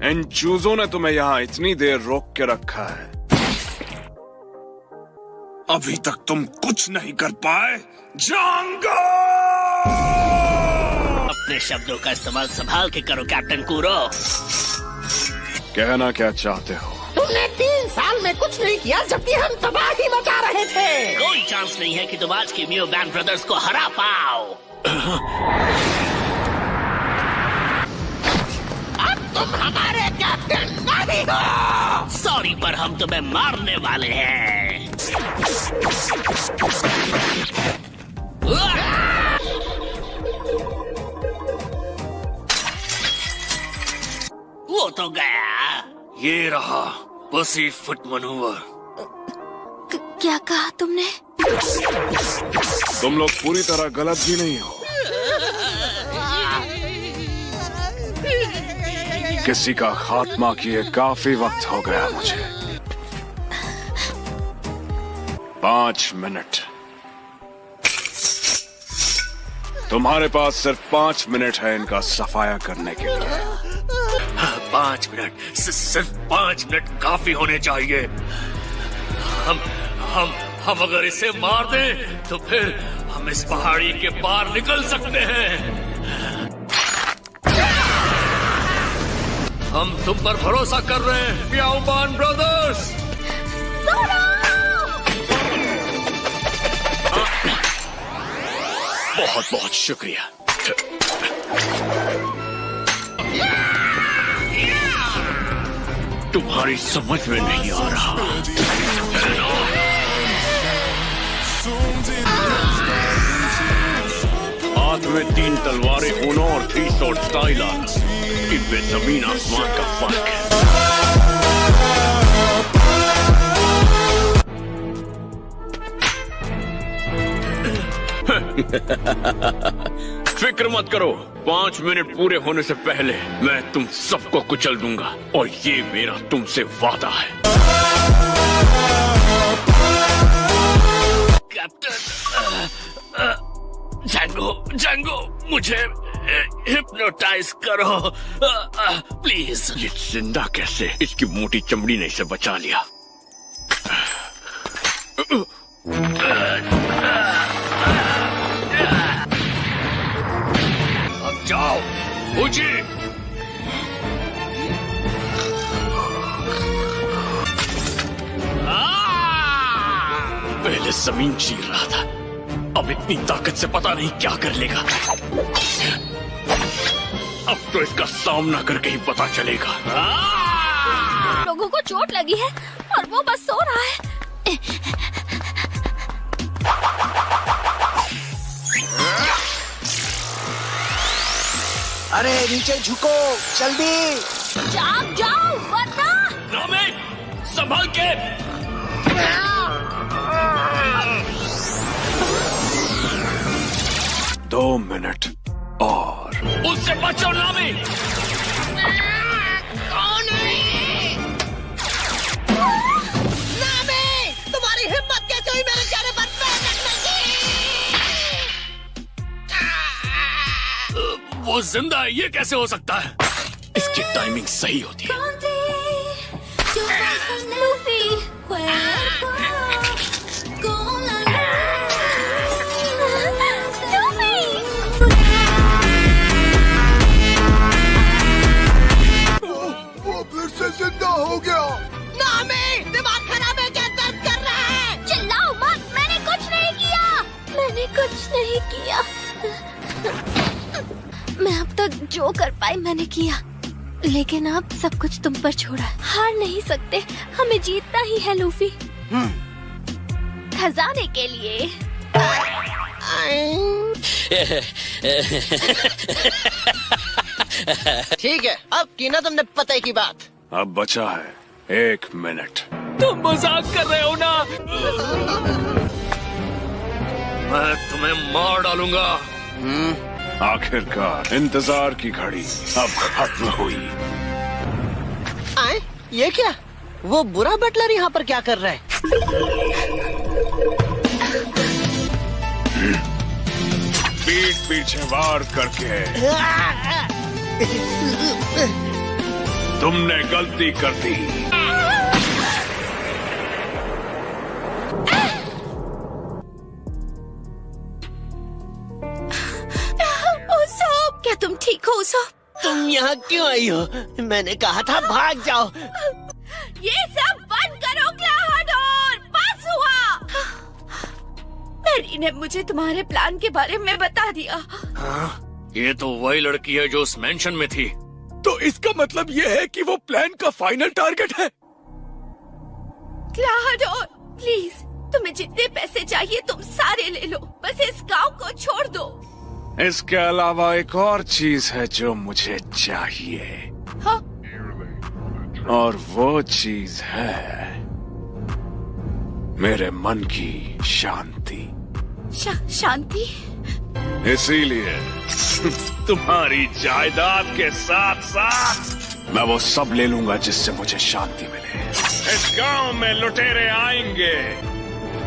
इन चूजों ने तुम्हें यहाँ इतनी देर रोक के रखा है, अभी तक तुम कुछ नहीं कर पाए। जांगो! अपने शब्दों का इस्तेमाल संभाल के करो कैप्टन कूरो। कहना क्या चाहते हो? तुमने 3 साल में कुछ नहीं किया जबकि हम तबाही मचा रहे थे। कोई चांस नहीं है कि तुम आज की म्यू बैंड ब्रदर्स को हरा पाओ। अब तुम हमारे कैप्टन नहीं हो। सॉरी, पर हम तुम्हें मारने वाले हैं। वो तो गया। ये रहा पसी फुट मनूवर। क्या कहा तुमने? तुम लोग पूरी तरह गलत भी नहीं हो। किसी का खात्मा किए काफी वक्त हो गया मुझे। 5 मिनट। तुम्हारे पास सिर्फ 5 मिनट है इनका सफाया करने के लिए। 5 मिनट, सिर्फ 5 मिनट काफी होने चाहिए। हम अगर इसे मार दें तो फिर हम इस पहाड़ी के पार निकल सकते हैं। हम तुम पर भरोसा कर रहे हैं म्याऊ बैंड ब्रदर्स। बहुत बहुत शुक्रिया। तुम्हारी समझ में नहीं आ रहा। हाथ में 3 तलवारें होना और 3 शॉट स्टाइल आना, इनमें जमीन आसमान का फर्क है। फिक्र मत करो, 5 मिनट पूरे होने से पहले मैं तुम सबको कुचल दूंगा और ये मेरा तुमसे वादा है। कैप्टन जंगो, मुझे हिप्नोटाइज करो प्लीज। ये जिंदा कैसे? इसकी मोटी चमड़ी ने इसे बचा लिया। अब जाओ मुझे। पहले जमीन चीर रहा था, अब इतनी ताकत से पता नहीं क्या कर लेगा। अब तो इसका सामना करके ही पता चलेगा। लोगों को चोट लगी है और वो बस सो रहा है। अरे नीचे झुको, जल्दी। जाओ वरना। नामे, संभाल के। 2 मिनट और। उससे बचो नामे। नामे, तुम्हारी हिम्मत कैसे हुई मेरे चेहरे पर पैर रखने की? वो जिंदा है, ये कैसे हो सकता है? इसकी टाइमिंग सही होती है। वो फिर से जिंदा हो गया। नामे, दिमाग खराब है क्या? दर्द कर रहा है। चिल्लाओ मत, मैंने कुछ नहीं किया। मैंने कुछ नहीं किया। मैं अब तक जो कर पाई मैंने किया, लेकिन अब सब कुछ तुम पर छोड़ा। हार नहीं सकते, हमें जीतना ही है लूफी। खजाने के लिए। ठीक है, अब की ना तुमने पते की बात। अब बचा है 1 मिनट। तुम मजाक कर रहे हो ना? मैं तुम्हें मार डालूंगा। आखिरकार इंतजार की घड़ी अब खत्म हुई। आए, ये क्या? वो बुरा बटलर यहाँ पर क्या कर रहा है? पीछे वार करके तुमने गलती कर दी। क्या तुम ठीक हो उsopp? तुम यहाँ क्यों आई हो? मैंने कहा था भाग जाओ। ये सब बंद करो क्लाहाडोर, बस हुआ। मैरी ने मुझे तुम्हारे प्लान के बारे में बता दिया। ये तो वही लड़की है जो उस मेंशन में थी। तो इसका मतलब ये है कि वो प्लान का फाइनल टारगेट है। क्लाहाडोर प्लीज, तुम्हें जितने पैसे चाहिए तुम सारे ले लो, बस इस गांव को छोड़ दो। इसके अलावा एक और चीज है जो मुझे चाहिए। हाँ? और वो चीज है मेरे मन की शांति। शांति? इसीलिए तुम्हारी जायदाद के साथ साथ मैं वो सब ले लूंगा जिससे मुझे शांति मिले। इस गांव में लुटेरे आएंगे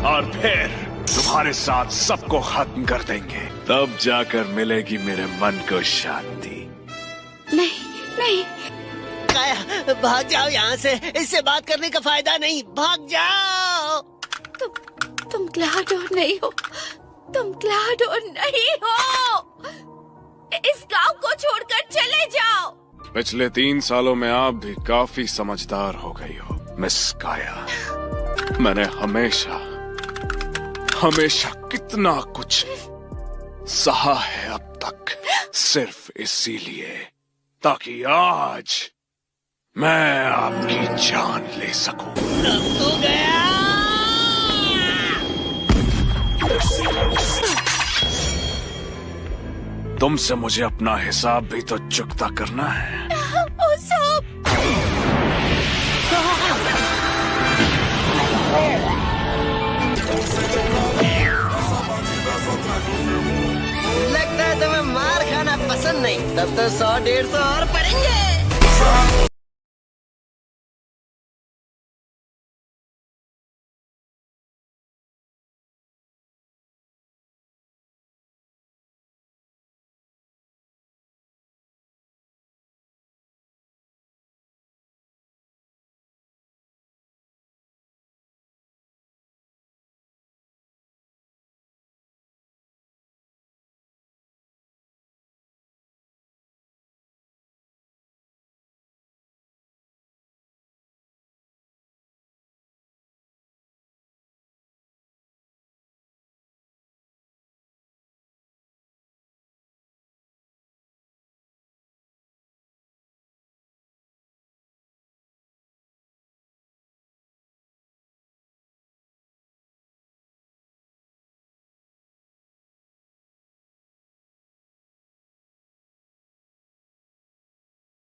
और फिर तुम्हारे साथ सबको खत्म कर देंगे, तब जाकर मिलेगी मेरे मन को शांति। नहीं। काया, भाग जाओ यहाँ से। इससे बात करने का फायदा नहीं, भाग जाओ। तुम क्लाहाडोर नहीं हो। तुम क्लाहाडोर नहीं हो। इस गांव को छोड़कर चले जाओ। पिछले 3 सालों में आप भी काफी समझदार हो गई हो मिस काया। मैंने हमेशा कितना कुछ सहा है अब तक, सिर्फ इसीलिए ताकि आज मैं आपकी जान ले सकूं। तू गया। तुमसे मुझे अपना हिसाब भी तो चुकता करना है। लगता है तुम्हें मार खाना पसंद नहीं, तब तो 100-150 और पड़ेंगे।